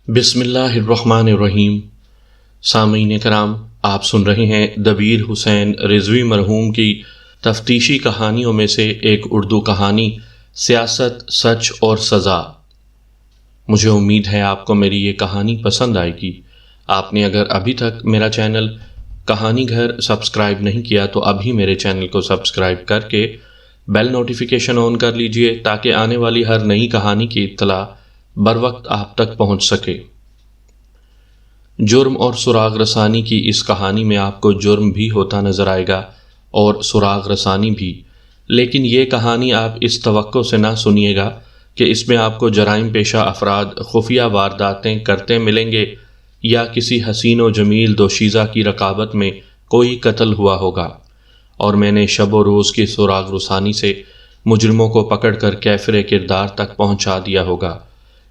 بسم اللہ الرحمن الرحیم۔ سامعین کرام، آپ سن رہے ہیں دبیر حسین رضوی مرحوم کی تفتیشی کہانیوں میں سے ایک اردو کہانی سیاست، سچ اور سزا۔ مجھے امید ہے آپ کو میری یہ کہانی پسند آئے گی۔ آپ نے اگر ابھی تک میرا چینل کہانی گھر سبسکرائب نہیں کیا تو ابھی میرے چینل کو سبسکرائب کر کے بیل نوٹیفیکیشن آن کر لیجئے تاکہ آنے والی ہر نئی کہانی کی اطلاع بر وقت آپ تک پہنچ سکے۔ جرم اور سراغ رسانی کی اس کہانی میں آپ کو جرم بھی ہوتا نظر آئے گا اور سراغ رسانی بھی، لیکن یہ کہانی آپ اس توقع سے نہ سنیے گا کہ اس میں آپ کو جرائم پیشہ افراد خفیہ وارداتیں کرتے ملیں گے یا کسی حسین و جمیل دوشیزہ کی رقابت میں کوئی قتل ہوا ہوگا اور میں نے شب و روز کی سراغ رسانی سے مجرموں کو پکڑ کر کیفر کردار تک پہنچا دیا ہوگا۔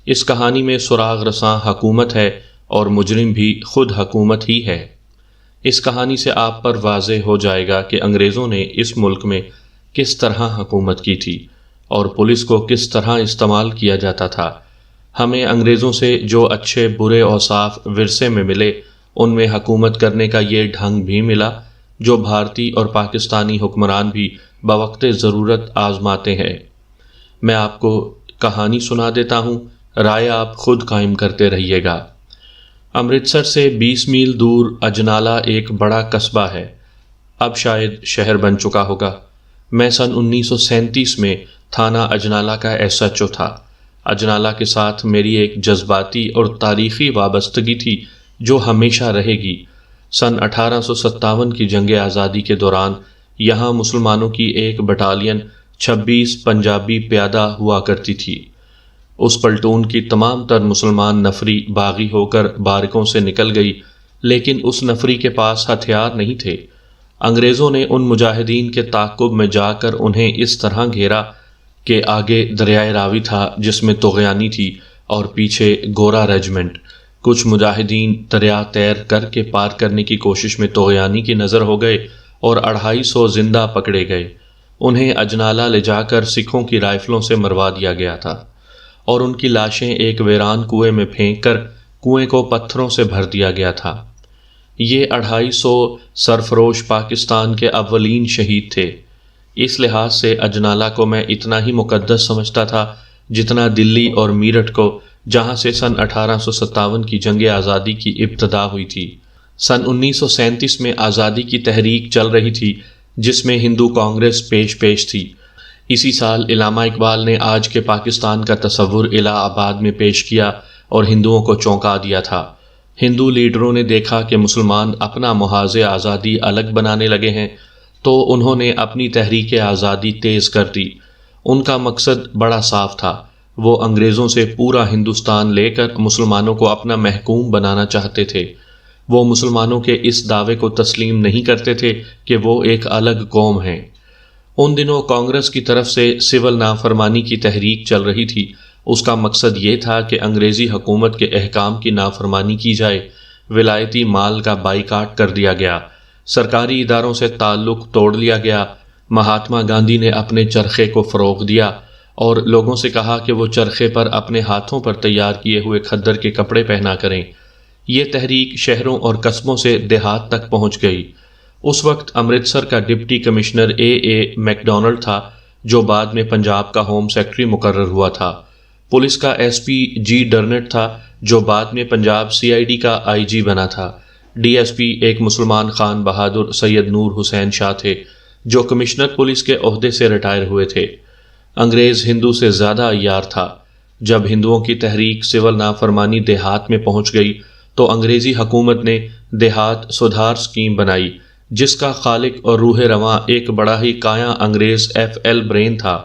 اس کہانی میں سراغ رساں حکومت ہے اور مجرم بھی خود حکومت ہی ہے۔ اس کہانی سے آپ پر واضح ہو جائے گا کہ انگریزوں نے اس ملک میں کس طرح حکومت کی تھی اور پولیس کو کس طرح استعمال کیا جاتا تھا۔ ہمیں انگریزوں سے جو اچھے برے اوصاف ورثے میں ملے، ان میں حکومت کرنے کا یہ ڈھنگ بھی ملا جو بھارتی اور پاکستانی حکمران بھی بوقت ضرورت آزماتے ہیں۔ میں آپ کو کہانی سنا دیتا ہوں، رائے آپ خود قائم کرتے رہیے گا۔ امرتسر سے 20 میل دور اجنالہ ایک بڑا قصبہ ہے، اب شاید شہر بن چکا ہوگا۔ میں سن 1937 میں تھانہ اجنالہ کا SHO تھا۔ اجنالہ کے ساتھ میری ایک جذباتی اور تاریخی وابستگی تھی جو ہمیشہ رہے گی۔ سن 1857 کی جنگ آزادی کے دوران یہاں مسلمانوں کی ایک بٹالین 26 پنجابی پیادہ ہوا کرتی تھی۔ اس پلٹون کی تمام تر مسلمان نفری باغی ہو کر بارکوں سے نکل گئی، لیکن اس نفری کے پاس ہتھیار نہیں تھے۔ انگریزوں نے ان مجاہدین کے تعاقب میں جا کر انہیں اس طرح گھیرا کہ آگے دریائے راوی تھا جس میں طغیانی تھی اور پیچھے گورا ریجمنٹ۔ کچھ مجاہدین دریا تیر کر کے پار کرنے کی کوشش میں طغیانی کی نظر ہو گئے اور 250 زندہ پکڑے گئے۔ انہیں اجنالہ لے جا کر سکھوں کی رائفلوں سے مروا دیا گیا تھا اور ان کی لاشیں ایک ویران کنویں میں پھینک کر کنویں کو پتھروں سے بھر دیا گیا تھا۔ یہ 250 سرفروش پاکستان کے اولین شہید تھے۔ اس لحاظ سے اجنالہ کو میں اتنا ہی مقدس سمجھتا تھا جتنا دلی اور میرٹھ کو، جہاں سے سن 1857 کی جنگ آزادی کی ابتدا ہوئی تھی۔ سن 1937 میں آزادی کی تحریک چل رہی تھی جس میں ہندو کانگریس پیش تھی۔ اسی سال علامہ اقبال نے آج کے پاکستان کا تصور الہ آباد میں پیش کیا اور ہندوؤں کو چونکا دیا تھا۔ ہندو لیڈروں نے دیکھا کہ مسلمان اپنا محاذ آزادی الگ بنانے لگے ہیں تو انہوں نے اپنی تحریک آزادی تیز کر دی۔ ان کا مقصد بڑا صاف تھا، وہ انگریزوں سے پورا ہندوستان لے کر مسلمانوں کو اپنا محکوم بنانا چاہتے تھے۔ وہ مسلمانوں کے اس دعوے کو تسلیم نہیں کرتے تھے کہ وہ ایک الگ قوم ہیں۔ ان دنوں کانگریس کی طرف سے سول نافرمانی کی تحریک چل رہی تھی۔ اس کا مقصد یہ تھا کہ انگریزی حکومت کے احکام کی نافرمانی کی جائے۔ ولایتی مال کا بائیکاٹ کر دیا گیا، سرکاری اداروں سے تعلق توڑ لیا گیا۔ مہاتما گاندھی نے اپنے چرخے کو فروغ دیا اور لوگوں سے کہا کہ وہ چرخے پر اپنے ہاتھوں پر تیار کیے ہوئے کھدر کے کپڑے پہنا کریں۔ یہ تحریک شہروں اور قصبوں سے دیہات تک پہنچ گئی۔ اس وقت امرتسر کا ڈپٹی کمشنر اے میکڈونلڈ تھا جو بعد میں پنجاب کا ہوم سیکرٹری مقرر ہوا تھا۔ پولیس کا SP جی ڈرنٹ تھا جو بعد میں پنجاب CID کا IG بنا تھا۔ DSP ایک مسلمان خان بہادر سید نور حسین شاہ تھے جو کمشنر پولیس کے عہدے سے ریٹائر ہوئے تھے۔ انگریز ہندو سے زیادہ عیار تھا۔ جب ہندوؤں کی تحریک سول نافرمانی دیہات میں پہنچ گئی تو انگریزی حکومت نے دیہات سدھار اسکیم بنائی جس کا خالق اور روح رواں ایک بڑا ہی کایا انگریز FL برین تھا۔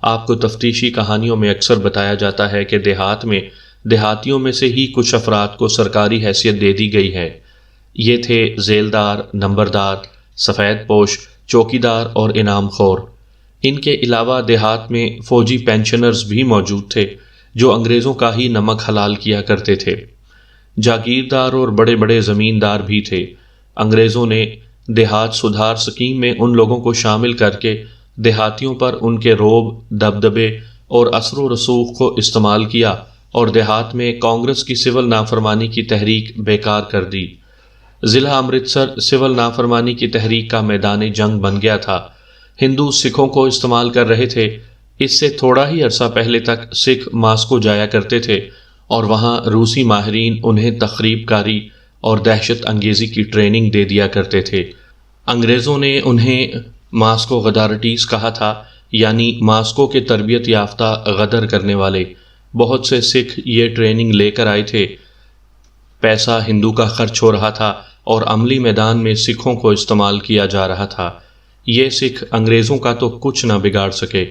آپ کو تفتیشی کہانیوں میں اکثر بتایا جاتا ہے کہ دیہات میں دیہاتیوں میں سے ہی کچھ افراد کو سرکاری حیثیت دے دی گئی ہے۔ یہ تھے ذیلدار، نمبردار، سفید پوش، چوکیدار اور انعام خور۔ ان کے علاوہ دیہات میں فوجی پینشنرز بھی موجود تھے جو انگریزوں کا ہی نمک حلال کیا کرتے تھے۔ جاگیردار اور بڑے بڑے زمیندار بھی تھے۔ انگریزوں نے دیہات سدھار اسکیم میں ان لوگوں کو شامل کر کے دیہاتیوں پر ان کے رعب، دبدبے اور اثر و رسوخ کو استعمال کیا اور دیہات میں کانگریس کی سول نافرمانی کی تحریک بیکار کر دی۔ ضلع امرتسر سول نافرمانی کی تحریک کا میدان جنگ بن گیا تھا۔ ہندو سکھوں کو استعمال کر رہے تھے۔ اس سے تھوڑا ہی عرصہ پہلے تک سکھ ماسکو جایا کرتے تھے اور وہاں روسی ماہرین انہیں تخریب کاری اور دہشت انگیزی کی ٹریننگ دے دیا کرتے تھے۔ انگریزوں نے انہیں ماسکو غدارٹیز کہا تھا، یعنی ماسکو کے تربیت یافتہ غدر کرنے والے۔ بہت سے سکھ یہ ٹریننگ لے کر آئے تھے۔ پیسہ ہندو کا خرچ ہو رہا تھا اور عملی میدان میں سکھوں کو استعمال کیا جا رہا تھا۔ یہ سکھ انگریزوں کا تو کچھ نہ بگاڑ سکے۔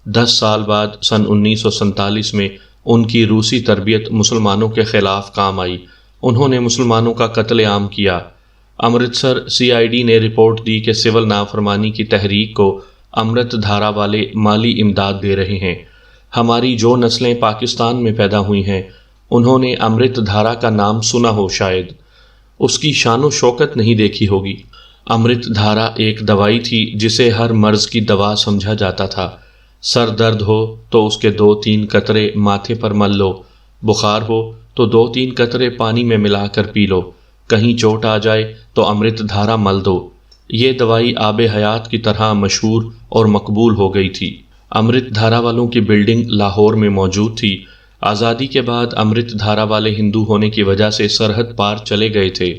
10 سال بعد سن 1947 میں ان کی روسی تربیت مسلمانوں کے خلاف کام آئی۔ انہوں نے مسلمانوں کا قتل عام کیا۔ امرتسر CID نے رپورٹ دی کہ سول نافرمانی کی تحریک کو امرت دھارا والے مالی امداد دے رہے ہیں۔ ہماری جو نسلیں پاکستان میں پیدا ہوئی ہیں انہوں نے امرت دھارا کا نام سنا ہو، شاید اس کی شان و شوکت نہیں دیکھی ہوگی۔ امرت دھارا ایک دوائی تھی جسے ہر مرض کی دوا سمجھا جاتا تھا۔ سر درد ہو تو اس کے 2-3 قطرے ماتھے پر مل لو، بخار ہو تو 2-3 قطرے پانی میں ملا کر پی لو، کہیں چوٹ آ جائے تو امرت دھارا مل دو۔ یہ دوائی آب حیات کی طرح مشہور اور مقبول ہو گئی تھی۔ امرت دھارا والوں کی بلڈنگ لاہور میں موجود تھی۔ آزادی کے بعد امرت دھارا والے ہندو ہونے کی وجہ سے سرحد پار چلے گئے تھے۔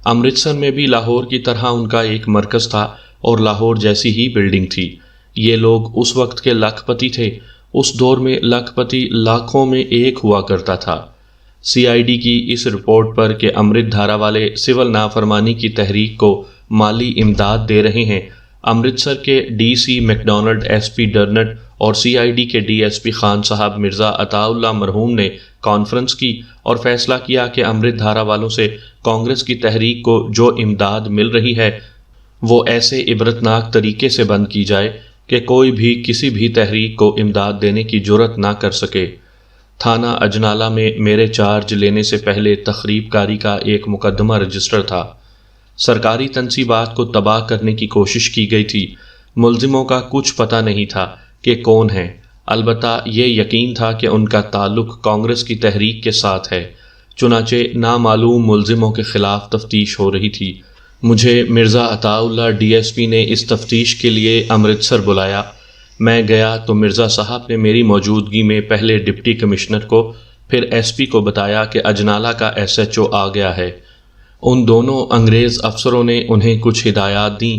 امرتسر میں بھی لاہور کی طرح ان کا ایک مرکز تھا اور لاہور جیسی ہی بلڈنگ تھی۔ یہ لوگ اس وقت کے لاکھ پتی تھے۔ اس دور میں لاکھ پتی لاکھوں میں ایک ہوا کرتا تھا۔ CID کی اس رپورٹ پر کہ امرت دھارا والے سول نافرمانی کی تحریک کو مالی امداد دے رہے ہیں، امرتسر کے DC میکڈونلڈ، SP ڈرنٹ اور CID کے DSP خان صاحب مرزا عطا اللہ مرحوم نے کانفرنس کی اور فیصلہ کیا کہ امرت دھارا والوں سے کانگریس کی تحریک کو جو امداد مل رہی ہے وہ ایسے عبرتناک طریقے سے بند کی جائے کہ کوئی بھی کسی بھی تحریک کو امداد دینے کی جرت نہ کر سکے۔ تھانہ اجنالہ میں میرے چارج لینے سے پہلے تخریب کاری کا ایک مقدمہ رجسٹر تھا۔ سرکاری تنصیبات کو تباہ کرنے کی کوشش کی گئی تھی۔ ملزموں کا کچھ پتہ نہیں تھا کہ کون ہیں، البتہ یہ یقین تھا کہ ان کا تعلق کانگریس کی تحریک کے ساتھ ہے۔ چنانچہ نامعلوم ملزموں کے خلاف تفتیش ہو رہی تھی۔ مجھے مرزا عطا اللہ DSP نے اس تفتیش کے لیے امرتسر بلایا۔ میں گیا تو مرزا صاحب نے میری موجودگی میں پہلے ڈپٹی کمشنر کو پھر SP کو بتایا کہ اجنالہ کا SHO آ گیا ہے۔ ان دونوں انگریز افسروں نے انہیں کچھ ہدایات دیں۔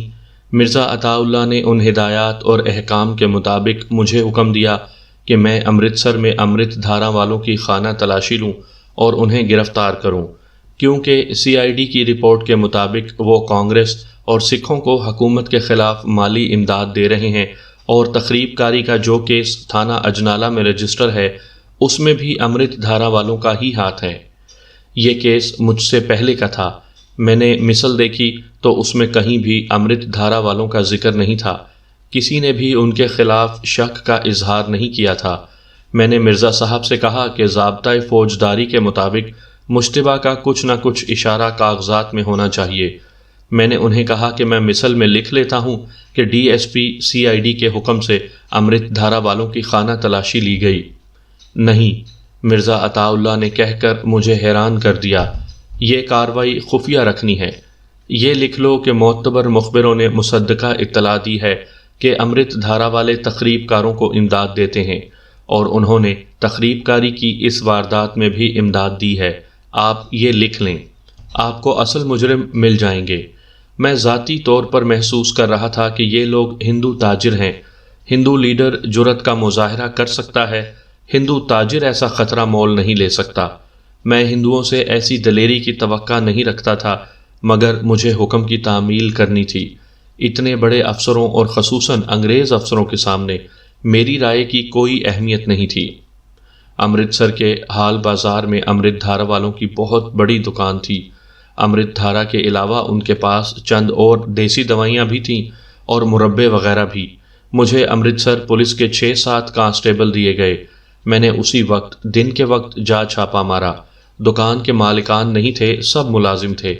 مرزا عطا اللہ نے ان ہدایات اور احکام کے مطابق مجھے حکم دیا کہ میں امرتسر میں امرت دھارا والوں کی خانہ تلاشی لوں اور انہیں گرفتار کروں، کیونکہ CID کی رپورٹ کے مطابق وہ کانگریس اور سکھوں کو حکومت کے خلاف مالی امداد دے رہے ہیں، اور تخریب کاری کا جو کیس تھانہ اجنالہ میں رجسٹر ہے اس میں بھی امرت دھارا والوں کا ہی ہاتھ ہے۔ یہ کیس مجھ سے پہلے کا تھا۔ میں نے مثل دیکھی تو اس میں کہیں بھی امرت دھارا والوں کا ذکر نہیں تھا۔ کسی نے بھی ان کے خلاف شک کا اظہار نہیں کیا تھا۔ میں نے مرزا صاحب سے کہا کہ ضابطۂ فوجداری کے مطابق مشتبہ کا کچھ نہ کچھ اشارہ کاغذات میں ہونا چاہیے۔ میں نے انہیں کہا کہ میں مثل میں لکھ لیتا ہوں کہ DSP CID کے حکم سے امرت دھارا والوں کی خانہ تلاشی لی گئی۔ نہیں، مرزا عطا اللہ نے کہہ کر مجھے حیران کر دیا، یہ کاروائی خفیہ رکھنی ہے۔ یہ لکھ لو کہ معتبر مخبروں نے مصدقہ اطلاع دی ہے کہ امرت دھارا والے تخریب کاروں کو امداد دیتے ہیں، اور انہوں نے تخریب کاری کی اس واردات میں بھی امداد دی ہے۔ آپ یہ لکھ لیں، آپ کو اصل مجرم مل جائیں گے۔ میں ذاتی طور پر محسوس کر رہا تھا کہ یہ لوگ ہندو تاجر ہیں۔ ہندو لیڈر جرت کا مظاہرہ کر سکتا ہے، ہندو تاجر ایسا خطرہ مول نہیں لے سکتا۔ میں ہندوؤں سے ایسی دلیری کی توقع نہیں رکھتا تھا، مگر مجھے حکم کی تعمیل کرنی تھی۔ اتنے بڑے افسروں اور خصوصاً انگریز افسروں کے سامنے میری رائے کی کوئی اہمیت نہیں تھی۔ امرتسر کے حال بازار میں امرت دھارا والوں کی بہت بڑی دکان تھی۔ امرت دھارا کے علاوہ ان کے پاس چند اور دیسی دوائیاں بھی تھیں اور مربے وغیرہ بھی۔ مجھے امرتسر پولیس کے 6-7 کانسٹیبل دیے گئے۔ میں نے اسی وقت دن کے وقت جا چھاپا مارا۔ دکان کے مالکان نہیں تھے، سب ملازم تھے۔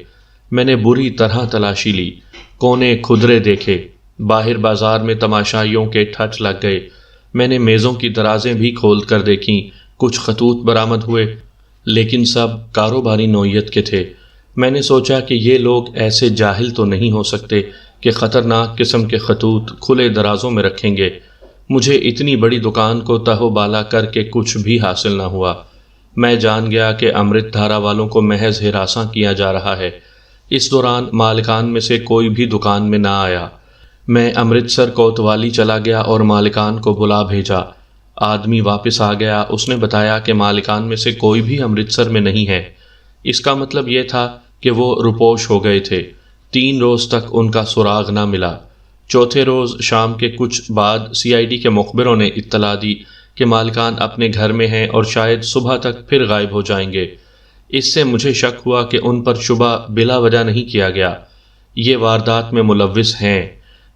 میں نے بری طرح تلاشی لی، کونے کھدرے دیکھے، باہر بازار میں تماشائیوں کے ٹھٹ لگ گئے۔ میں نے میزوں کی درازیں بھی کھول کر دیکھیں، کچھ خطوط برآمد ہوئے، لیکن سب کاروباری نوعیت کے تھے۔ میں نے سوچا کہ یہ لوگ ایسے جاہل تو نہیں ہو سکتے کہ خطرناک قسم کے خطوط کھلے درازوں میں رکھیں گے۔ مجھے اتنی بڑی دکان کو تہو بالا کر کے کچھ بھی حاصل نہ ہوا۔ میں جان گیا کہ امرت دھارا والوں کو محض ہراساں کیا جا رہا ہے۔ اس دوران مالکان میں سے کوئی بھی دکان میں نہ آیا۔ میں امرتسر کوتوالی چلا گیا اور مالکان کو بلا بھیجا۔ آدمی واپس آ گیا، اس نے بتایا کہ مالکان میں سے کوئی بھی امرتسر میں نہیں ہے۔ اس کا مطلب یہ تھا کہ وہ روپوش ہو گئے تھے۔ 3 روز تک ان کا سراغ نہ ملا۔ چوتھے روز شام کے کچھ بعد CID کے مخبروں نے اطلاع دی کہ مالکان اپنے گھر میں ہیں اور شاید صبح تک پھر غائب ہو جائیں گے۔ اس سے مجھے شک ہوا کہ ان پر شبہ بلا وجہ نہیں کیا گیا، یہ واردات میں ملوث ہیں۔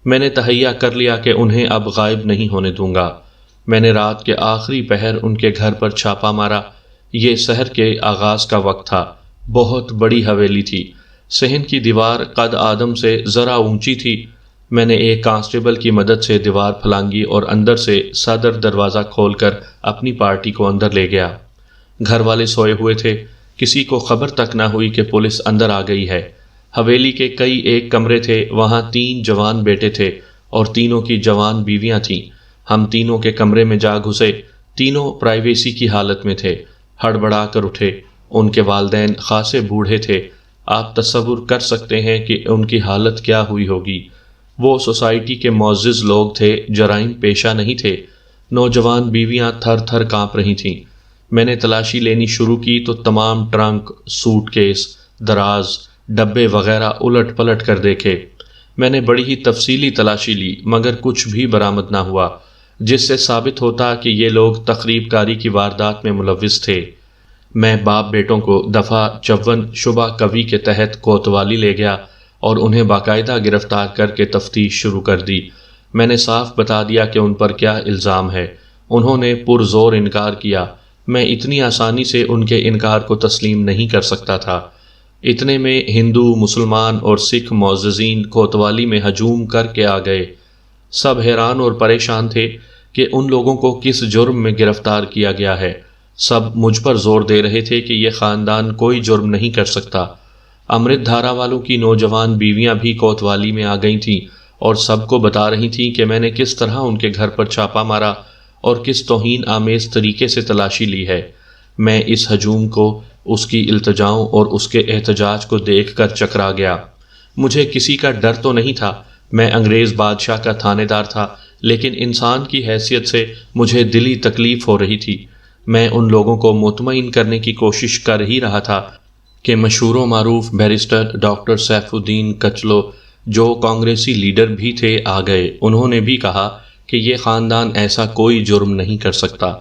میں نے تہیہ کر لیا کہ انہیں اب غائب نہیں ہونے دوں گا۔ میں نے رات کے آخری پہر ان کے گھر پر چھاپا مارا۔ یہ سحر کے آغاز کا وقت تھا۔ بہت بڑی حویلی تھی۔ صحن کی دیوار قد آدم سے ذرا اونچی تھی۔ میں نے ایک کانسٹیبل کی مدد سے دیوار پھلانگی اور اندر سے صدر دروازہ کھول کر اپنی پارٹی کو اندر لے گیا۔ گھر والے سوئے ہوئے تھے، کسی کو خبر تک نہ ہوئی کہ پولیس اندر آ گئی ہے۔ حویلی کے کئی ایک کمرے تھے، وہاں 3 جوان بیٹے تھے اور تینوں کی جوان بیویاں تھیں۔ ہم تینوں کے کمرے میں جا گھسے۔ تینوں پرائیویسی کی حالت میں تھے۔ ہڑبڑا کر اٹھے۔ ان کے والدین خاصے بوڑھے تھے۔ آپ تصور کر سکتے ہیں کہ ان کی حالت کیا ہوئی ہوگی۔ وہ سوسائٹی کے معزز لوگ تھے، جرائم پیشہ نہیں تھے۔ نوجوان بیویاں تھر تھر کانپ رہی تھیں۔ میں نے تلاشی لینی شروع کی تو تمام ٹرنک، سوٹ کیس، دراز، ڈبے وغیرہ الٹ پلٹ کر دیکھے۔ میں نے بڑی ہی تفصیلی تلاشی لی، مگر کچھ بھی برآمد نہ ہوا، جس سے ثابت ہوتا کہ یہ لوگ تخریب کاری کی واردات میں ملوث تھے۔ میں باپ بیٹوں کو دفعہ 54 شبہ کوی کے تحت کوتوالی لے گیا اور انہیں باقاعدہ گرفتار کر کے تفتیش شروع کر دی۔ میں نے صاف بتا دیا کہ ان پر کیا الزام ہے۔ انہوں نے پرزور انکار کیا۔ میں اتنی آسانی سے ان کے انکار کو تسلیم نہیں کر سکتا تھا۔ اتنے میں ہندو، مسلمان اور سکھ معززین کوتوالی میں ہجوم کر کے آ گئے۔ سب حیران اور پریشان تھے کہ ان لوگوں کو کس جرم میں گرفتار کیا گیا ہے۔ سب مجھ پر زور دے رہے تھے کہ یہ خاندان کوئی جرم نہیں کر سکتا۔ امرت دھارا والوں کی نوجوان بیویاں بھی کوتوالی میں آ گئی تھیں اور سب کو بتا رہی تھیں کہ میں نے کس طرح ان کے گھر پر چھاپا مارا اور کس توہین آمیز طریقے سے تلاشی لی ہے۔ میں اس ہجوم کو، اس کی التجاؤں اور اس کے احتجاج کو دیکھ کر چکرا گیا۔ مجھے کسی کا ڈر تو نہیں تھا، میں انگریز بادشاہ کا تھانے دار تھا، لیکن انسان کی حیثیت سے مجھے دلی تکلیف ہو رہی تھی۔ میں ان لوگوں کو مطمئن کرنے کی کوشش کر ہی رہا تھا کہ مشہور و معروف بیرسٹر ڈاکٹر سیف الدین کچلو، جو کانگریسی لیڈر بھی تھے، آ گئے۔ انہوں نے بھی کہا کہ یہ خاندان ایسا کوئی جرم نہیں کر سکتا۔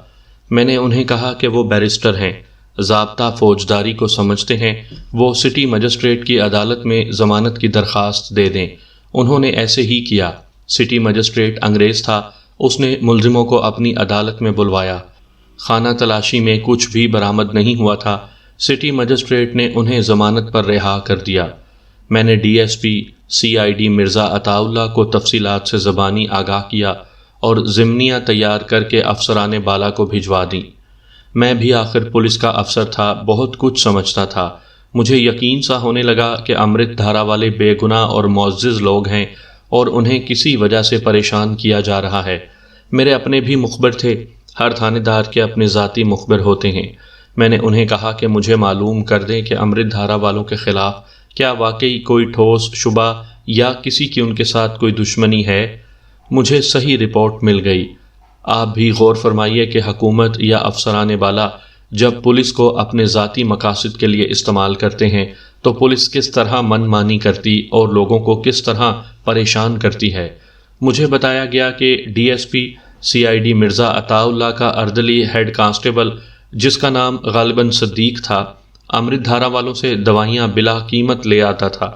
میں نے انہیں کہا کہ وہ بیرسٹر ہیں، ضابطہ فوجداری کو سمجھتے ہیں، وہ سٹی مجسٹریٹ کی عدالت میں ضمانت کی درخواست دے دیں۔ انہوں نے ایسے ہی کیا۔ سٹی مجسٹریٹ انگریز تھا، اس نے ملزموں کو اپنی عدالت میں بلوایا۔ خانہ تلاشی میں کچھ بھی برآمد نہیں ہوا تھا۔ سٹی مجسٹریٹ نے انہیں ضمانت پر رہا کر دیا۔ میں نے DSP CID مرزا عطا اللہ کو تفصیلات سے زبانی آگاہ کیا اور ضمنیہ تیار کر کے افسران بالا کو بھجوا دیں۔ میں بھی آخر پولیس کا افسر تھا، بہت کچھ سمجھتا تھا۔ مجھے یقین سا ہونے لگا کہ امرت دھارا والے بے گناہ اور معزز لوگ ہیں اور انہیں کسی وجہ سے پریشان کیا جا رہا ہے۔ میرے اپنے بھی مخبر تھے، ہر تھانے دار کے اپنے ذاتی مخبر ہوتے ہیں۔ میں نے انہیں کہا کہ مجھے معلوم کر دیں کہ امرت دھارا والوں کے خلاف کیا واقعی کوئی ٹھوس شبہ یا کسی کی ان کے ساتھ کوئی دشمنی ہے۔ مجھے صحیح رپورٹ مل گئی۔ آپ بھی غور فرمائیے کہ حکومت یا افسران بالا جب پولیس کو اپنے ذاتی مقاصد کے لیے استعمال کرتے ہیں تو پولیس کس طرح من مانی کرتی اور لوگوں کو کس طرح پریشان کرتی ہے۔ مجھے بتایا گیا کہ DSP CID مرزا عطا اللہ کا اردلی ہیڈ کانسٹیبل، جس کا نام غالباً صدیق تھا، امرت دھارا والوں سے دوائیاں بلا قیمت لے آتا تھا۔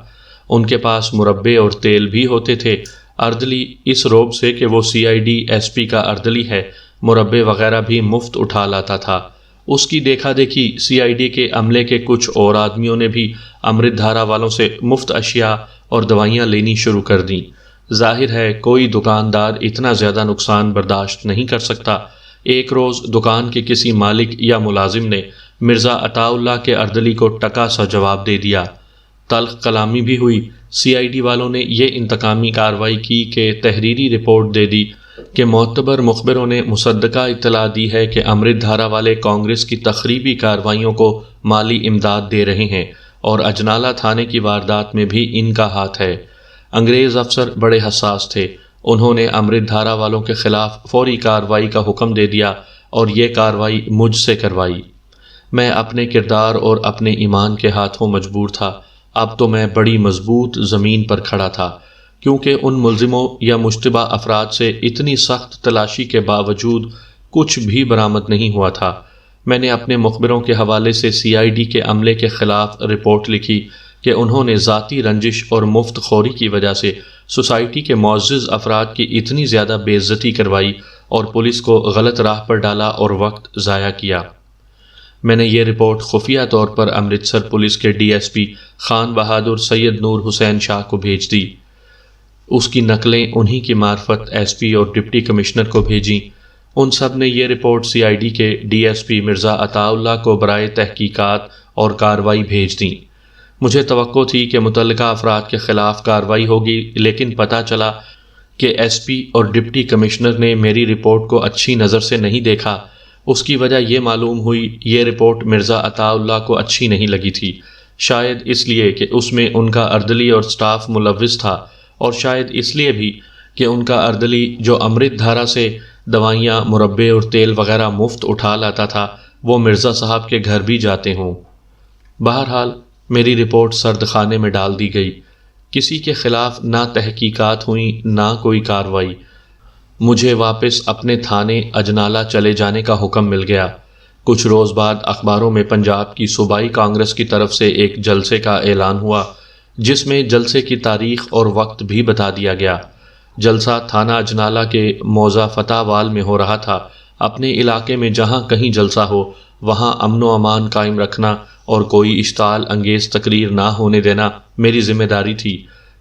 ان کے پاس مربے اور تیل بھی ہوتے تھے۔ اردلی اس روب سے کہ وہ CID SP کا اردلی ہے، مربے وغیرہ بھی مفت اٹھا لاتا تھا۔ اس کی دیکھا دیکھی CID کے عملے کے کچھ اور آدمیوں نے بھی امرت دھارا والوں سے مفت اشیاء اور دوائیاں لینی شروع کر دیں۔ ظاہر ہے کوئی دکاندار اتنا زیادہ نقصان برداشت نہیں کر سکتا ایک روز دکان کے کسی مالک یا ملازم نے مرزا عطا اللہ کے اردلی کو ٹکا سا جواب دے دیا۔ تلخ کلامی بھی ہوئی۔ CID والوں نے یہ انتقامی کارروائی کی کہ تحریری رپورٹ دے دی کہ معتبر مخبروں نے مصدقہ اطلاع دی ہے کہ امرت دھارا والے کانگریس کی تخریبی کارروائیوں کو مالی امداد دے رہے ہیں اور اجنالہ تھانے کی واردات میں بھی ان کا ہاتھ ہے۔ انگریز افسر بڑے حساس تھے۔ انہوں نے امرت دھارا والوں کے خلاف فوری کارروائی کا حکم دے دیا اور یہ کارروائی مجھ سے کروائی۔ میں اپنے کردار اور اپنے ایمان کے ہاتھوں مجبور تھا۔ اب تو میں بڑی مضبوط زمین پر کھڑا تھا، کیونکہ ان ملزموں یا مشتبہ افراد سے اتنی سخت تلاشی کے باوجود کچھ بھی برآمد نہیں ہوا تھا۔ میں نے اپنے مخبروں کے حوالے سے CID کے عملے کے خلاف رپورٹ لکھی کہ انہوں نے ذاتی رنجش اور مفت خوری کی وجہ سے سوسائٹی کے معزز افراد کی اتنی زیادہ بے عزتی کروائی اور پولیس کو غلط راہ پر ڈالا اور وقت ضائع کیا۔ میں نے یہ رپورٹ خفیہ طور پر امرتسر پولیس کے DSP خان بہادر سید نور حسین شاہ کو بھیج دی۔ اس کی نقلیں انہی کی معرفت SP اور ڈپٹی کمشنر کو بھیجیں۔ ان سب نے یہ رپورٹ CID کے DSP مرزا عطا اللہ کو برائے تحقیقات اور کارروائی بھیج دیں۔ مجھے توقع تھی کہ متعلقہ افراد کے خلاف کارروائی ہوگی، لیکن پتہ چلا کہ SP اور ڈپٹی کمشنر نے میری رپورٹ کو اچھی نظر سے نہیں دیکھا۔ اس کی وجہ یہ معلوم ہوئی یہ رپورٹ مرزا عطا اللہ کو اچھی نہیں لگی تھی، شاید اس لیے کہ اس میں ان کا اردلی اور سٹاف ملوث تھا، اور شاید اس لیے بھی کہ ان کا اردلی جو امرت دھارا سے دوائیاں، مربے اور تیل وغیرہ مفت اٹھا لاتا تھا، وہ مرزا صاحب کے گھر بھی جاتے ہوں۔ بہرحال میری رپورٹ سرد خانے میں ڈال دی گئی۔ کسی کے خلاف نہ تحقیقات ہوئیں نہ کوئی کارروائی۔ مجھے واپس اپنے تھانے اجنالہ چلے جانے کا حکم مل گیا۔ کچھ روز بعد اخباروں میں پنجاب کی صوبائی کانگریس کی طرف سے ایک جلسے کا اعلان ہوا، جس میں جلسے کی تاریخ اور وقت بھی بتا دیا گیا۔ جلسہ تھانہ اجنالہ کے موضع فتح وال میں ہو رہا تھا۔ اپنے علاقے میں جہاں کہیں جلسہ ہو وہاں امن و امان قائم رکھنا اور کوئی اشتعال انگیز تقریر نہ ہونے دینا میری ذمہ داری تھی۔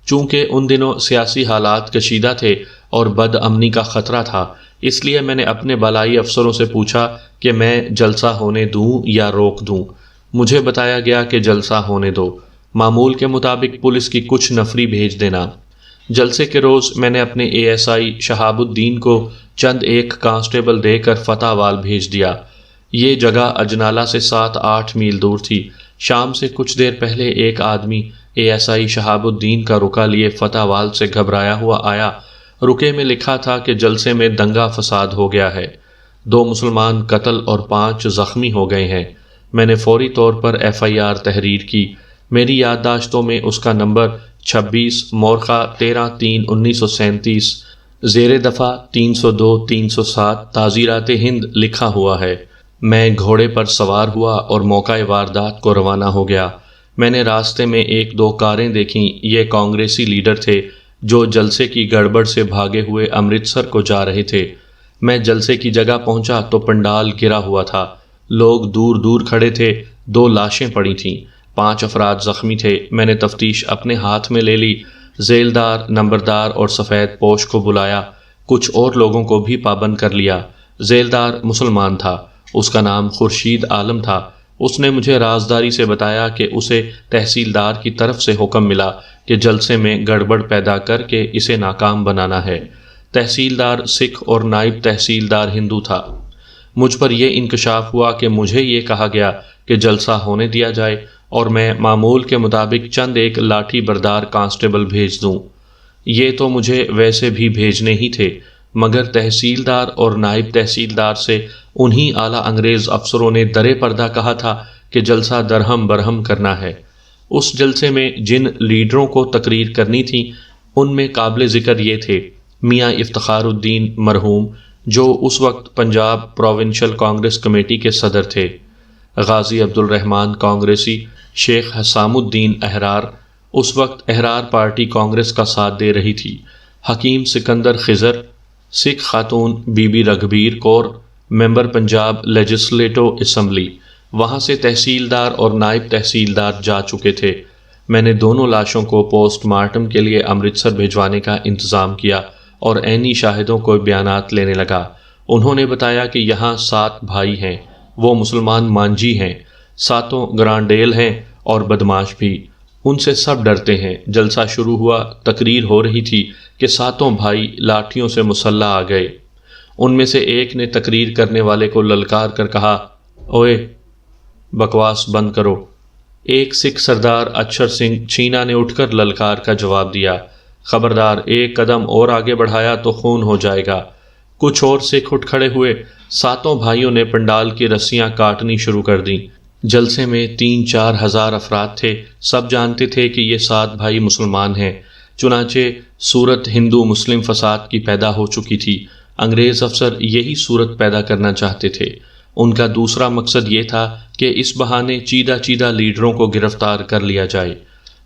چونکہ ان دنوں سیاسی حالات کشیدہ تھے اور بد امنی کا خطرہ تھا، اس لیے میں نے اپنے بالائی افسروں سے پوچھا کہ میں جلسہ ہونے دوں یا روک دوں۔ مجھے بتایا گیا کہ جلسہ ہونے دو، معمول کے مطابق پولیس کی کچھ نفری بھیج دینا۔ جلسے کے روز میں نے اپنے ASI شہاب الدین کو چند ایک کانسٹیبل دے کر فتح وال بھیج دیا۔ یہ جگہ اجنالہ سے 7-8 میل دور تھی۔ شام سے کچھ دیر پہلے ایک آدمی ASI شہاب الدین کا رکا لیے فتح وال سے گھبرایا ہوا آیا۔ رکے میں لکھا تھا کہ جلسے میں دنگا فساد ہو گیا ہے، 2 مسلمان قتل اور 5 زخمی ہو گئے ہیں۔ میں نے فوری طور پر FIR تحریر کی۔ میری یادداشتوں میں اس کا نمبر 26 مورخہ 13/3/1937 زیر دفعہ 302-307 تعزیرات ہند لکھا ہوا ہے۔ میں گھوڑے پر سوار ہوا اور موقع واردات کو روانہ ہو گیا۔ میں نے راستے میں 1-2 کاریں دیکھیں۔ یہ کانگریسی لیڈر تھے جو جلسے کی گڑبڑ سے بھاگے ہوئے امرتسر کو جا رہے تھے۔ میں جلسے کی جگہ پہنچا تو پنڈال گرا ہوا تھا، لوگ دور دور کھڑے تھے، 2 لاشیں پڑی تھیں، 5 افراد زخمی تھے۔ میں نے تفتیش اپنے ہاتھ میں لے لی، ذیلدار، نمبردار اور سفید پوش کو بلایا، کچھ اور لوگوں کو بھی پابند کر لیا۔ ذیلدار مسلمان تھا، اس کا نام خورشید عالم تھا۔ اس نے مجھے رازداری سے بتایا کہ اسے تحصیلدار کی طرف سے حکم ملا کہ جلسے میں گڑبڑ پیدا کر کے اسے ناکام بنانا ہے۔ تحصیلدار سکھ اور نائب تحصیلدار ہندو تھا۔ مجھ پر یہ انکشاف ہوا کہ مجھے یہ کہا گیا کہ جلسہ ہونے دیا جائے اور میں معمول کے مطابق چند ایک لاٹھی بردار کانسٹیبل بھیج دوں۔ یہ تو مجھے ویسے بھی بھیجنے ہی تھے، مگر تحصیلدار اور نائب تحصیلدار سے انہی اعلیٰ انگریز افسروں نے درے پردہ کہا تھا کہ جلسہ درہم برہم کرنا ہے۔ اس جلسے میں جن لیڈروں کو تقریر کرنی تھی ان میں قابل ذکر یہ تھے: میاں افتخار الدین مرحوم جو اس وقت پنجاب پروونشل کانگریس کمیٹی کے صدر تھے، غازی عبد الرحمن کانگریسی، شیخ حسام الدین احرار، اس وقت احرار پارٹی کانگریس کا ساتھ دے رہی تھی، حکیم سکندر خضر، سکھ خاتون بی بی Raghbir Kaur, member Punjab legislative assembly. وہاں سے تحصیلدار اور نائب تحصیلدار جا چکے تھے۔ میں نے دونوں لاشوں کو پوسٹ مارٹم کے لیے امرتسر بھجوانے کا انتظام کیا اور عینی شاہدوں کو بیانات لینے لگا۔ انہوں نے بتایا کہ یہاں 7 بھائی ہیں، وہ مسلمان مانجی ہیں، 7 گرانڈیل ہیں اور بدماش بھی، ان سے سب ڈرتے ہیں۔ جلسہ شروع ہوا، تقریر ہو رہی تھی کہ 7 بھائی لاٹھیوں سے مسلح آ گئے۔ ان میں سے ایک نے تقریر کرنے والے کو للکار کر کہا، اوئے بکواس بند کرو۔ ایک سکھ سردار اچھر سنگھ چینا نے اٹھ کر للکار کا جواب دیا، خبردار، ایک قدم اور آگے بڑھایا تو خون ہو جائے گا۔ کچھ اور سکھ اٹھ کھڑے ہوئے، 7 بھائیوں نے پنڈال کی رسیاں کاٹنی شروع کر دیں۔ جلسے میں 3-4 ہزار افراد تھے، سب جانتے تھے کہ یہ 7 بھائی مسلمان ہیں، چنانچہ صورت ہندو مسلم فساد کی پیدا ہو چکی تھی۔ انگریز افسر یہی صورت پیدا کرنا چاہتے تھے۔ ان کا دوسرا مقصد یہ تھا کہ اس بہانے چیدہ چیدہ لیڈروں کو گرفتار کر لیا جائے۔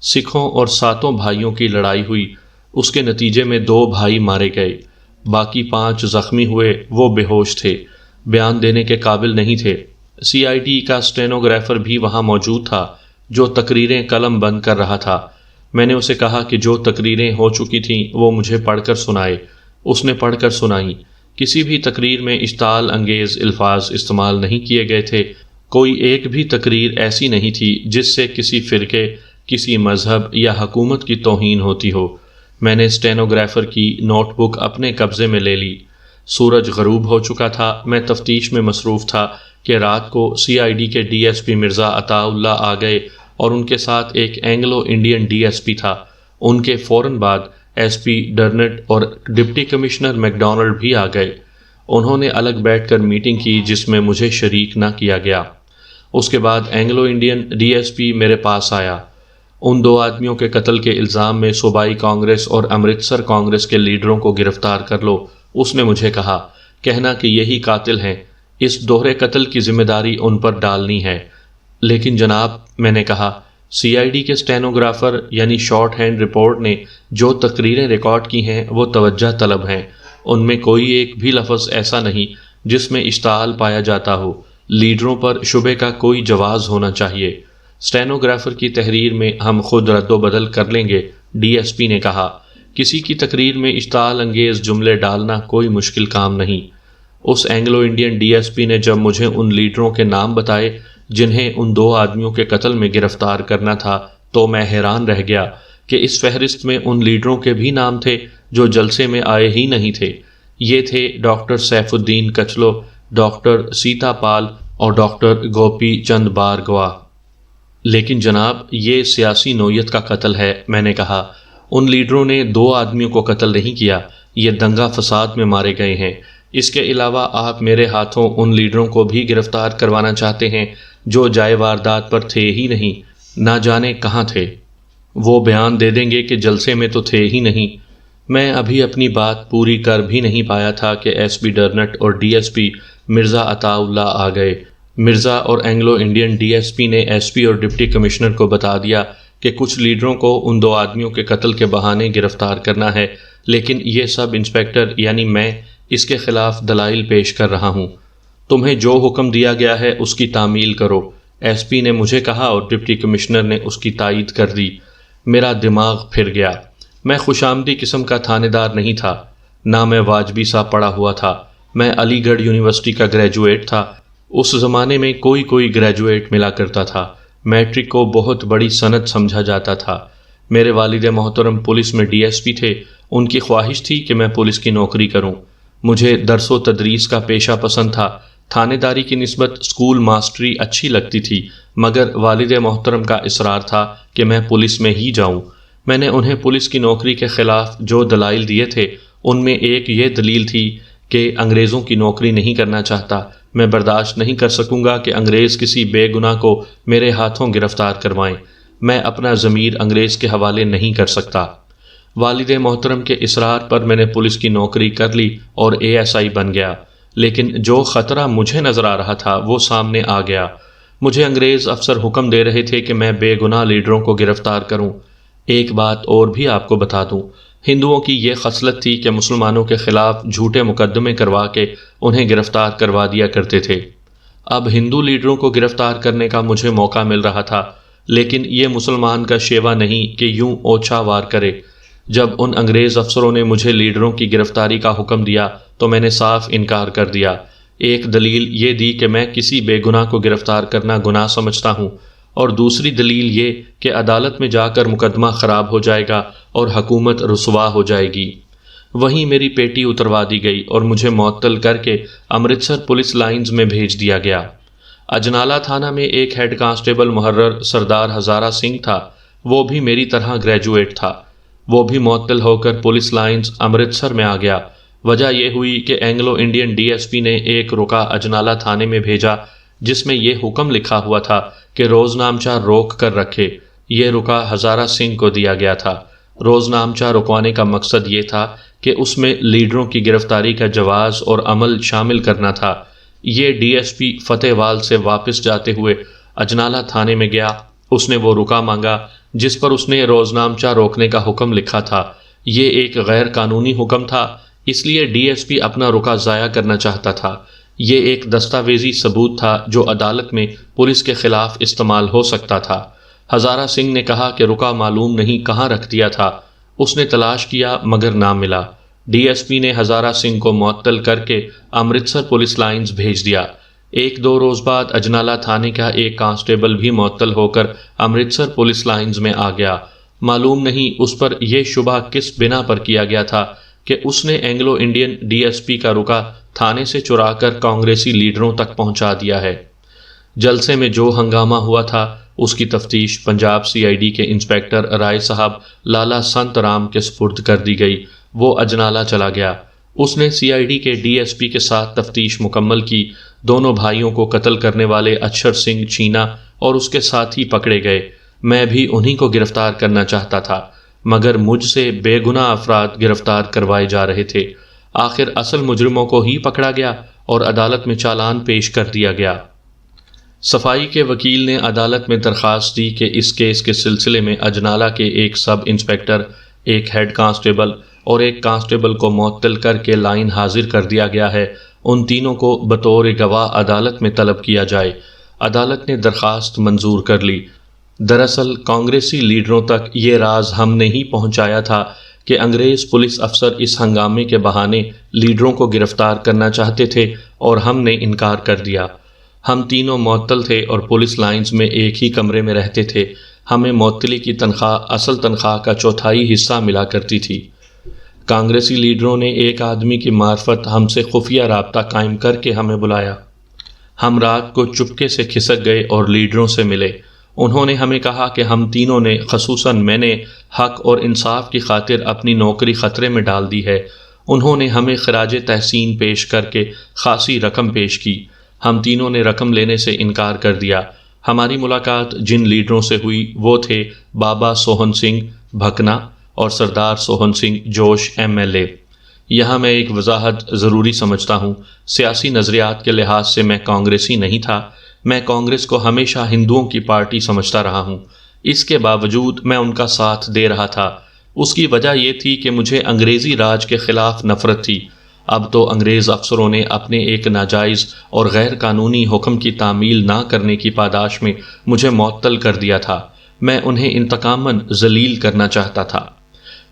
سکھوں اور 7 بھائیوں کی لڑائی ہوئی، اس کے نتیجے میں 2 بھائی مارے گئے، باقی 5 زخمی ہوئے۔ وہ بے ہوش تھے، بیان دینے کے قابل نہیں تھے۔ CID کا اسٹینوگرافر بھی وہاں موجود تھا جو تقریریں قلم بند کر رہا تھا۔ میں نے اسے کہا کہ جو تقریریں ہو چکی تھیں وہ مجھے پڑھ کر سنائے۔ اس نے پڑھ کر سنائیں۔ کسی بھی تقریر میں اشتعال انگیز الفاظ استعمال نہیں کیے گئے تھے۔ کوئی ایک بھی تقریر ایسی نہیں تھی جس سے کسی فرقے، کسی مذہب یا حکومت کی توہین ہوتی ہو۔ میں نے اسٹینوگرافر کی نوٹ بک اپنے قبضے میں لے لی۔ سورج غروب ہو چکا تھا، میں تفتیش میں مصروف تھا کہ رات کو CID کے DSP مرزا عطا اللہ آ گئے اور ان کے ساتھ ایک اینگلو انڈین DSP تھا۔ ان کے فوراً بعد SP ڈرنٹ اور ڈپٹی کمشنر میکڈونلڈ بھی آ گئے۔ انہوں نے الگ بیٹھ کر میٹنگ کی جس میں مجھے شریک نہ کیا گیا۔ اس کے بعد اینگلو انڈین DSP میرے پاس آیا۔ ان 2 آدمیوں کے قتل کے الزام میں صوبائی کانگریس اور امرتسر کانگریس کے لیڈروں کو گرفتار کر لو، اس نے مجھے کہا، کہنا کہ یہی قاتل ہیں، اس دوہرے قتل کی ذمہ داری ان پر ڈالنی ہے۔ لیکن جناب، میں نے کہا، CID کے اسٹینوگرافر یعنی شارٹ ہینڈ رپورٹ نے جو تقریریں ریکارڈ کی ہیں وہ توجہ طلب ہیں، ان میں کوئی ایک بھی لفظ ایسا نہیں جس میں اشتعال پایا جاتا ہو۔ لیڈروں پر شبے کا کوئی جواز ہونا چاہیے۔ اسٹینوگرافر کی تحریر میں ہم خود رد و بدل کر لیں گے، DSP نے کہا۔ کسی کی تقریر میں اشتعال انگیز جملے ڈالنا کوئی مشکل کام نہیں۔ اس اینگلو انڈین DSP نے جب مجھے ان لیڈروں کے نام بتائے جنہیں ان 2 آدمیوں کے قتل میں گرفتار کرنا تھا تو میں حیران رہ گیا کہ اس فہرست میں ان لیڈروں کے بھی نام تھے جو جلسے میں آئے ہی نہیں تھے۔ یہ تھے ڈاکٹر سیف الدین کچلو، ڈاکٹر سیتا پال اور ڈاکٹر گوپی چند بارگوا۔ لیکن جناب، یہ سیاسی نوعیت کا قتل ہے، میں نے کہا۔ ان لیڈروں نے 2 آدمیوں کو قتل نہیں کیا، یہ دنگا فساد میں مارے گئے ہیں۔ اس کے علاوہ آپ میرے ہاتھوں ان لیڈروں کو بھی گرفتار کروانا چاہتے ہیں جو جائے واردات پر تھے ہی نہیں، نہ جانے کہاں تھے۔ وہ بیان دے دیں گے کہ جلسے میں تو تھے ہی نہیں۔ میں ابھی اپنی بات پوری کر بھی نہیں پایا تھا کہ SP ڈرنٹ اور DSP مرزا عطا اللہ آ گئے۔ مرزا اور اینگلو انڈین DSP نے SP اور ڈپٹی کمشنر کو بتا دیا کہ کچھ لیڈروں کو ان 2 آدمیوں کے قتل کے بہانے گرفتار کرنا ہے، لیکن یہ سب انسپکٹر یعنی میں اس کے خلاف دلائل پیش کر رہا ہوں۔ تمہیں جو حکم دیا گیا ہے اس کی تعمیل کرو، SP نے مجھے کہا اور ڈپٹی کمشنر نے اس کی تائید کر دی۔ میرا دماغ پھر گیا۔ میں خوش آمدی قسم کا تھانے دار نہیں تھا، نہ میں واجبی سا پڑھا ہوا تھا۔ میں علی گڑھ یونیورسٹی کا گریجویٹ تھا۔ اس زمانے میں کوئی گریجویٹ ملا کرتا تھا۔ میٹرک کو بہت بڑی سند سمجھا جاتا تھا۔ میرے والد محترم پولیس میں DSP تھے، ان کی خواہش تھی کہ میں پولیس کی نوکری کروں۔ مجھے درس و تدریس کا پیشہ پسند تھا۔ تھانے داری کی نسبت اسکول ماسٹری اچھی لگتی تھی، مگر والد محترم کا اصرار تھا کہ میں پولیس میں ہی جاؤں۔ میں نے انہیں پولیس کی نوکری کے خلاف جو دلائل دیے تھے ان میں ایک یہ دلیل تھی کہ انگریزوں کی نوکری نہیں کرنا چاہتا۔ میں برداشت نہیں کر سکوں گا کہ انگریز کسی بے گناہ کو میرے ہاتھوں گرفتار کروائیں۔ میں اپنا ضمیر انگریز کے حوالے نہیں کر سکتا۔ والد محترم کے اصرار پر میں نے پولیس کی نوکری کر لی اور ASI بن گیا، لیکن جو خطرہ مجھے نظر آ رہا تھا وہ سامنے آ گیا۔ مجھے انگریز افسر حکم دے رہے تھے کہ میں بے گناہ لیڈروں کو گرفتار کروں۔ ایک بات اور بھی آپ کو بتا دوں، ہندوؤں کی یہ خصلت تھی کہ مسلمانوں کے خلاف جھوٹے مقدمے کروا کے انہیں گرفتار کروا دیا کرتے تھے۔ اب ہندو لیڈروں کو گرفتار کرنے کا مجھے موقع مل رہا تھا، لیکن یہ مسلمان کا شیوا نہیں کہ یوں اوچھا وار کرے۔ جب ان انگریز افسروں نے مجھے لیڈروں کی گرفتاری کا حکم دیا تو میں نے صاف انکار کر دیا۔ ایک دلیل یہ دی کہ میں کسی بے گناہ کو گرفتار کرنا گناہ سمجھتا ہوں، اور دوسری دلیل یہ کہ عدالت میں جا کر مقدمہ خراب ہو جائے گا اور حکومت رسوا ہو جائے گی۔ وہیں میری پیٹی اتروا دی گئی اور مجھے معطل کر کے امرتسر پولیس لائنز میں بھیج دیا گیا۔ اجنالہ تھانہ میں ایک ہیڈ کانسٹیبل محرر سردار ہزارہ سنگھ تھا، وہ بھی میری طرح گریجویٹ تھا۔ وہ بھی معطل ہو کر پولیس لائنز امرتسر میں آ گیا۔ وجہ یہ ہوئی کہ اینگلو انڈین ڈی ایس پی نے ایک رکا اجنالہ تھانے میں بھیجا جس میں یہ حکم لکھا ہوا تھا کہ روزنامچہ روک کر رکھے۔ یہ رکا ہزارہ سنگھ کو دیا گیا تھا۔ روزنامچہ رکوانے کا مقصد یہ تھا کہ اس میں لیڈروں کی گرفتاری کا جواز اور عمل شامل کرنا تھا۔ یہ ڈی ایس پی فتح وال سے واپس جاتے ہوئے اجنالہ تھانے میں گیا۔ اس نے وہ رکا مانگا جس پر اس نے روزنامچہ روکنے کا حکم لکھا تھا۔ یہ ایک غیر قانونی حکم تھا، اس لیے ڈی ایس پی اپنا رکا ضائع کرنا چاہتا تھا۔ یہ ایک دستاویزی ثبوت تھا جو عدالت میں پولیس کے خلاف استعمال ہو سکتا تھا۔ ہزارہ سنگھ نے کہا کہ رکا معلوم نہیں کہاں رکھ دیا تھا۔ اس نے تلاش کیا مگر نہ ملا۔ ڈی ایس پی نے ہزارہ سنگھ کو معطل کر کے امرتسر پولیس لائنز بھیج دیا۔ ایک دو روز بعد اجنالہ تھانے کا ایک کانسٹیبل بھی معطل ہو کر امرتسر پولیس لائنز میں آ گیا۔ معلوم نہیں اس پر یہ شبہ کس بنا پر کیا گیا تھا کہ اس نے Anglo Indian D S P کا رکا تھانے سے چرا کر کانگریسی لیڈروں تک پہنچا دیا ہے۔ جلسے میں جو ہنگامہ ہوا تھا اس کی تفتیش پنجاب سی آئی ڈی کے انسپیکٹر رائے صاحب لالا سنت رام کے سپرد کر دی گئی۔ وہ اجنالہ چلا گیا۔ اس نے سی آئی ڈی کے ڈی ایس پی کے ساتھ تفتیش مکمل کی۔ دونوں بھائیوں کو قتل کرنے والے اچھر سنگھ چینا اور اس کے ساتھی پکڑے گئے۔ میں بھی انہی کو گرفتار کرنا چاہتا تھا مگر مجھ سے بے گناہ افراد گرفتار کروائے جا رہے تھے۔ آخر اصل مجرموں کو ہی پکڑا گیا اور عدالت میں چالان پیش کر دیا گیا۔ صفائی کے وکیل نے عدالت میں درخواست دی کہ اس کیس کے سلسلے میں اجنالہ کے ایک سب انسپیکٹر، ایک ہیڈ کانسٹیبل اور ایک کانسٹیبل کو معطل کر کے لائن حاضر کر دیا گیا ہے۔ ان تینوں کو بطور گواہ عدالت میں طلب کیا جائے۔ عدالت نے درخواست منظور کر لی۔ دراصل کانگریسی لیڈروں تک یہ راز ہم نے ہی پہنچایا تھا کہ انگریز پولیس افسر اس ہنگامے کے بہانے لیڈروں کو گرفتار کرنا چاہتے تھے اور ہم نے انکار کر دیا۔ ہم تینوں معطل تھے اور پولیس لائنز میں ایک ہی کمرے میں رہتے تھے۔ ہمیں معطلی کی تنخواہ اصل تنخواہ کا چوتھائی حصہ ملا کرتی تھی۔ کانگریسی لیڈروں نے ایک آدمی کی معرفت ہم سے خفیہ رابطہ قائم کر کے ہمیں بلایا۔ ہم رات کو چپکے سے کھسک گئے اور لیڈروں سے ملے۔ انہوں نے ہمیں کہا کہ ہم تینوں نے، خصوصاً میں نے، حق اور انصاف کی خاطر اپنی نوکری خطرے میں ڈال دی ہے۔ انہوں نے ہمیں خراج تحسین پیش کر کے خاصی رقم پیش کی۔ ہم تینوں نے رقم لینے سے انکار کر دیا۔ ہماری ملاقات جن لیڈروں سے ہوئی وہ تھے بابا سوہن سنگھ بھکنا اور سردار سوہن سنگھ جوش ایم ایل اے۔ یہاں میں ایک وضاحت ضروری سمجھتا ہوں۔ سیاسی نظریات کے لحاظ سے میں کانگریسی نہیں تھا۔ میں کانگریس کو ہمیشہ ہندوؤں کی پارٹی سمجھتا رہا ہوں۔ اس کے باوجود میں ان کا ساتھ دے رہا تھا۔ اس کی وجہ یہ تھی کہ مجھے انگریزی راج کے خلاف نفرت تھی۔ اب تو انگریز افسروں نے اپنے ایک ناجائز اور غیر قانونی حکم کی تعمیل نہ کرنے کی پاداش میں مجھے معطل کر دیا تھا۔ میں انہیں انتقاماً ذلیل کرنا چاہتا تھا۔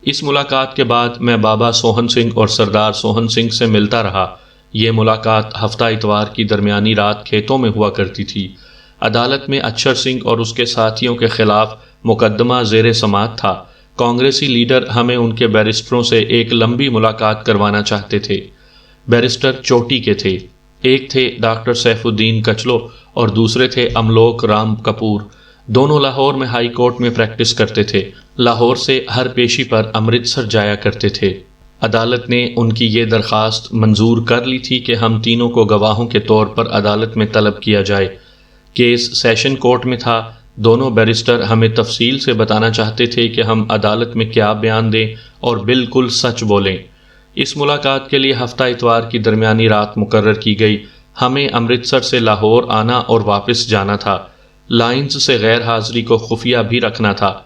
اس ملاقات کے بعد میں بابا سوہن سنگھ اور سردار سوہن سنگھ سے ملتا رہا۔ یہ ملاقات ہفتہ اتوار کی درمیانی رات کھیتوں میں ہوا کرتی تھی۔ عدالت میں اچھر سنگھ اور اس کے ساتھیوں کے خلاف مقدمہ زیر سماعت تھا۔ کانگریسی لیڈر ہمیں ان کے بیرسٹروں سے ایک لمبی ملاقات کروانا چاہتے تھے۔ بیرسٹر چوٹی کے تھے۔ ایک تھے ڈاکٹر سیف الدین کچلو اور دوسرے تھے املوک رام کپور۔ دونوں لاہور میں ہائی کورٹ میں پریکٹس کرتے تھے۔ لاہور سے ہر پیشی پر امرتسر جایا کرتے تھے۔ عدالت نے ان کی یہ درخواست منظور کر لی تھی کہ ہم تینوں کو گواہوں کے طور پر عدالت میں طلب کیا جائے۔ کیس سیشن کورٹ میں تھا۔ دونوں بیرسٹر ہمیں تفصیل سے بتانا چاہتے تھے کہ ہم عدالت میں کیا بیان دیں اور بالکل سچ بولیں۔ اس ملاقات کے لیے ہفتہ اتوار کی درمیانی رات مقرر کی گئی۔ ہمیں امرتسر سے لاہور آنا اور واپس جانا تھا۔ لائنز سے غیر حاضری کو خفیہ بھی رکھنا تھا۔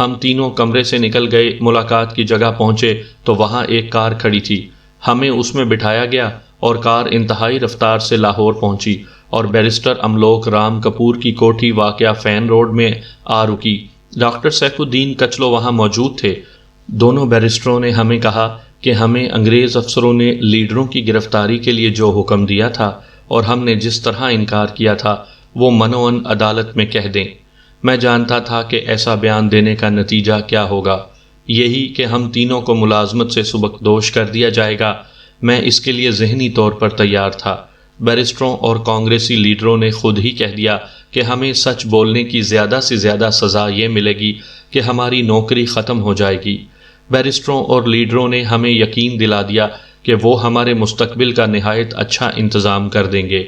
ہم تینوں کمرے سے نکل گئے۔ ملاقات کی جگہ پہنچے تو وہاں ایک کار کھڑی تھی۔ ہمیں اس میں بٹھایا گیا اور کار انتہائی رفتار سے لاہور پہنچی اور بیرسٹر املوک رام کپور کی کوٹھی واقعہ فین روڈ میں آ رکی۔ ڈاکٹر سیف الدین کچلو وہاں موجود تھے۔ دونوں بیرسٹروں نے ہمیں کہا کہ ہمیں انگریز افسروں نے لیڈروں کی گرفتاری کے لیے جو حکم دیا تھا اور ہم نے جس طرح انکار کیا تھا وہ منوعاً عدالت میں کہہ دیں۔ میں جانتا تھا کہ ایسا بیان دینے کا نتیجہ کیا ہوگا، یہی کہ ہم تینوں کو ملازمت سے سبکدوش کر دیا جائے گا۔ میں اس کے لیے ذہنی طور پر تیار تھا۔ بیرسٹروں اور کانگریسی لیڈروں نے خود ہی کہہ دیا کہ ہمیں سچ بولنے کی زیادہ سے زیادہ سزا یہ ملے گی کہ ہماری نوکری ختم ہو جائے گی۔ بیرسٹروں اور لیڈروں نے ہمیں یقین دلا دیا کہ وہ ہمارے مستقبل کا نہایت اچھا انتظام کر دیں گے۔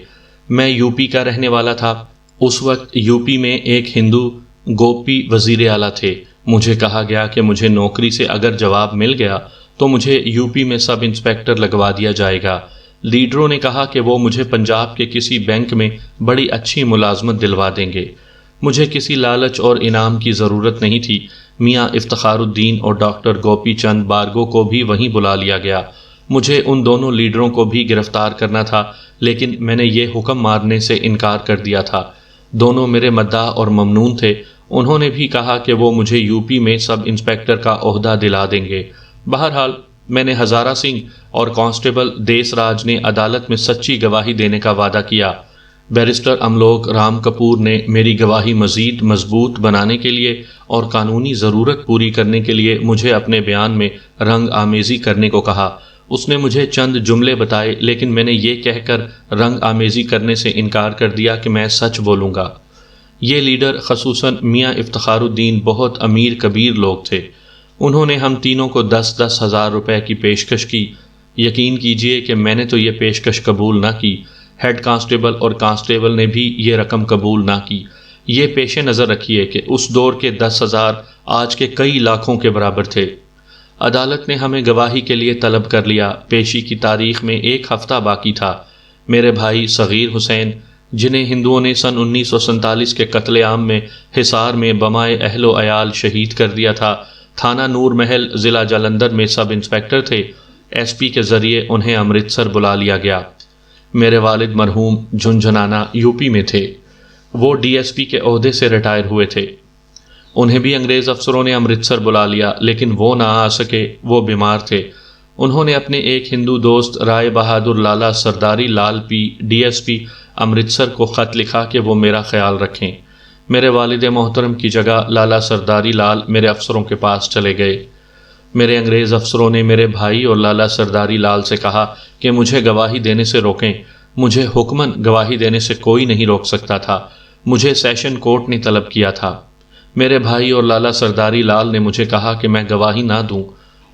میں یو پی کا رہنے والا تھا۔ اس وقت یو پی میں ایک ہندو گوپی وزیر اعلیٰ تھے۔ مجھے کہا گیا کہ مجھے نوکری سے اگر جواب مل گیا تو مجھے یو پی میں سب انسپیکٹر لگوا دیا جائے گا۔ لیڈروں نے کہا کہ وہ مجھے پنجاب کے کسی بینک میں بڑی اچھی ملازمت دلوا دیں گے۔ مجھے کسی لالچ اور انعام کی ضرورت نہیں تھی۔ میاں افتخار الدین اور ڈاکٹر گوپی چند بارگو کو بھی وہیں بلا لیا گیا۔ مجھے ان دونوں لیڈروں کو بھی گرفتار کرنا تھا، لیکن میں نے یہ حکم مارنے سے انکار کر دیا تھا۔ دونوں میرے مداح اور ممنون تھے۔ انہوں نے بھی کہا کہ وہ مجھے یو پی میں سب انسپیکٹر کا عہدہ دلا دیں گے۔ بہرحال میں نے ہزارہ سنگھ اور کانسٹیبل دیس راج نے عدالت میں سچی گواہی دینے کا وعدہ کیا۔ بیرسٹر املوک رام کپور نے میری گواہی مزید مضبوط بنانے کے لیے اور قانونی ضرورت پوری کرنے کے لیے مجھے اپنے بیان میں رنگ آمیزی کرنے کو کہا۔ اس نے مجھے چند جملے بتائے، لیکن میں نے یہ کہہ کر رنگ آمیزی کرنے سے انکار کر دیا کہ میں سچ بولوں گا۔ یہ لیڈر خصوصاً میاں افتخار الدین بہت امیر کبیر لوگ تھے۔ انہوں نے ہم تینوں کو 10-10 ہزار روپے کی پیشکش کی۔ یقین کیجئے کہ میں نے تو یہ پیشکش قبول نہ کی۔ ہیڈ کانسٹیبل اور کانسٹیبل نے بھی یہ رقم قبول نہ کی۔ یہ پیش نظر رکھیے کہ اس دور کے 10,000 آج کے کئی لاکھوں کے برابر تھے۔ عدالت نے ہمیں گواہی کے لیے طلب کر لیا۔ پیشی کی تاریخ میں 1 ہفتہ باقی تھا۔ میرے بھائی صغیر حسین، جنہیں ہندوؤں نے سن 1947 کے قتل عام میں حصار میں بمائے اہل و عیال شہید کر دیا تھا، تھانہ نور محل ضلع جلندھر میں سب انسپیکٹر تھے۔ ایس پی کے ذریعے انہیں امرتسر بلا لیا گیا۔ میرے والد مرحوم جھنجھنانا یو پی میں تھے۔ وہ ڈی ایس پی کے عہدے سے ریٹائر ہوئے تھے۔ انہیں بھی انگریز افسروں نے امرتسر بلا لیا، لیکن وہ نہ آ سکے، وہ بیمار تھے۔ انہوں نے اپنے ایک ہندو دوست رائے بہادر لالا سرداری لال پی ڈی ایس پی امرتسر کو خط لکھا کہ وہ میرا خیال رکھیں۔ میرے والد محترم کی جگہ لالا سرداری لال میرے افسروں کے پاس چلے گئے۔ میرے انگریز افسروں نے میرے بھائی اور لالا سرداری لال سے کہا کہ مجھے گواہی دینے سے روکیں۔ مجھے حکماً گواہی دینے سے کوئی نہیں روک سکتا تھا۔ مجھے سیشن کورٹ نے طلب کیا تھا۔ میرے بھائی اور لالا سرداری لال نے مجھے کہا کہ میں گواہی نہ دوں۔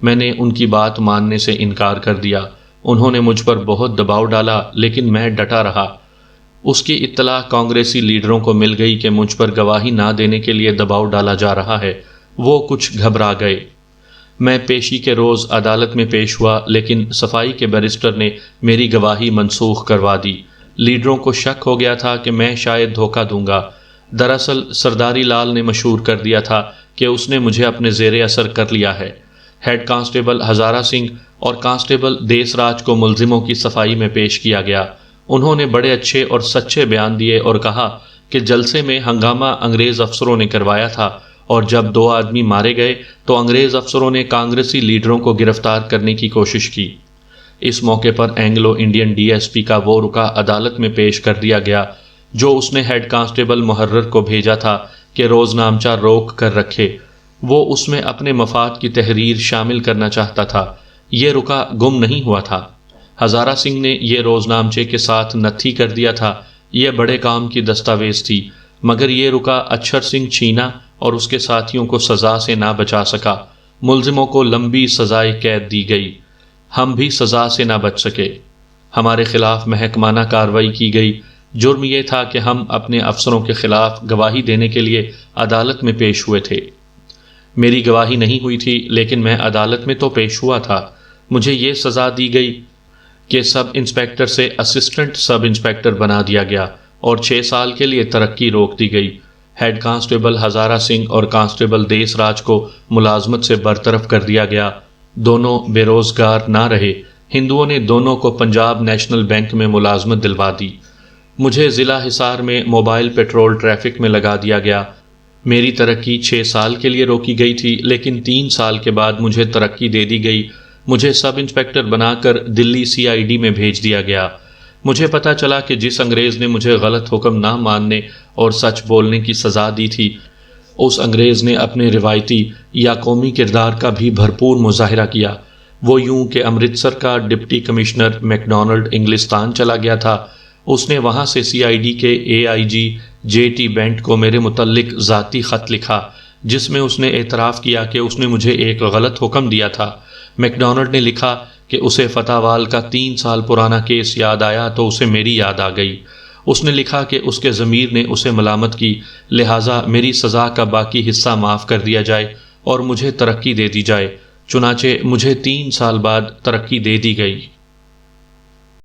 میں نے ان کی بات ماننے سے انکار کر دیا۔ انہوں نے مجھ پر بہت دباؤ ڈالا، لیکن میں ڈٹا رہا۔ اس کی اطلاع کانگریسی لیڈروں کو مل گئی کہ مجھ پر گواہی نہ دینے کے لیے دباؤ ڈالا جا رہا ہے۔ وہ کچھ گھبرا گئے۔ میں پیشی کے روز عدالت میں پیش ہوا، لیکن صفائی کے بیرسٹر نے میری گواہی منسوخ کروا دی۔ لیڈروں کو شک ہو گیا تھا کہ میں شاید دھوکہ دوں گا۔ دراصل سرداری لال نے مشہور کر دیا تھا کہ اس نے مجھے اپنے زیر اثر کر لیا ہے۔ ہیڈ کانسٹیبل ہزارہ سنگھ اور کانسٹیبل دیس راج کو ملزموں کی صفائی میں پیش کیا گیا۔ انہوں نے بڑے اچھے اور سچے بیان دیے اور کہا کہ جلسے میں ہنگامہ انگریز افسروں نے کروایا تھا، اور جب 2 آدمی مارے گئے تو انگریز افسروں نے کانگریسی لیڈروں کو گرفتار کرنے کی کوشش کی۔ اس موقع پر Anglo Indian D S P کا وہ رکا عدالت میں پیش کر دیا گیا جو اس نے ہیڈ کانسٹیبل محرر کو بھیجا تھا کہ روز نامچہ روک کر رکھے۔ وہ اس میں اپنے مفاد کی تحریر شامل کرنا چاہتا تھا۔ یہ رکا گم نہیں ہوا تھا۔ ہزارہ سنگھ نے یہ روز نامچے کے ساتھ نتھی کر دیا تھا۔ یہ بڑے کام کی دستاویز تھی، مگر یہ رکا اچھر سنگھ چھینا اور اس کے ساتھیوں کو سزا سے نہ بچا سکا۔ ملزموں کو لمبی سزائے قید دی گئی۔ ہم بھی سزا سے نہ بچ سکے۔ ہمارے خلاف محکمانہ کارروائی کی گئی۔ جرم یہ تھا کہ ہم اپنے افسروں کے خلاف گواہی دینے کے لیے عدالت میں پیش ہوئے تھے۔ میری گواہی نہیں ہوئی تھی، لیکن میں عدالت میں تو پیش ہوا تھا۔ مجھے یہ سزا دی گئی کہ سب انسپیکٹر سے اسسٹنٹ سب انسپیکٹر بنا دیا گیا اور 6 سال کے لیے ترقی روک دی گئی۔ ہیڈ کانسٹیبل ہزارہ سنگھ اور کانسٹیبل دیس راج کو ملازمت سے برطرف کر دیا گیا۔ دونوں بے روزگار نہ رہے۔ ہندوؤں نے دونوں کو پنجاب نیشنل بینک میں ملازمت دلوا دی۔ مجھے ضلع حصار میں موبائل پیٹرول ٹریفک میں لگا دیا گیا۔ میری ترقی 6 سال کے لیے روکی گئی تھی، لیکن 3 سال کے بعد مجھے ترقی دے دی گئی۔ مجھے سب انسپکٹر بنا کر دلی CID میں بھیج دیا گیا۔ مجھے پتا چلا کہ جس انگریز نے مجھے غلط حکم نہ ماننے اور سچ بولنے کی سزا دی تھی، اس انگریز نے اپنے روایتی یا قومی کردار کا بھی بھرپور مظاہرہ کیا۔ وہ یوں کہ امرتسر کا ڈپٹی کمشنر میکڈونلڈ انگلستان چلا گیا تھا۔ اس نے وہاں سے CID کے AIG JT بینٹ کو میرے متعلق ذاتی خط لکھا، جس میں اس نے اعتراف کیا کہ اس نے مجھے ایک غلط حکم دیا تھا۔ میکڈونلڈ نے لکھا کہ اسے فتح وال کا 3 سال پرانا کیس یاد آیا تو اسے میری یاد آ گئی۔ اس نے لکھا کہ اس کے ضمیر نے اسے ملامت کی، لہٰذا میری سزا کا باقی حصہ معاف کر دیا جائے اور مجھے ترقی دے دی جائے۔ چنانچہ مجھے 3 سال بعد ترقی دے دی گئی۔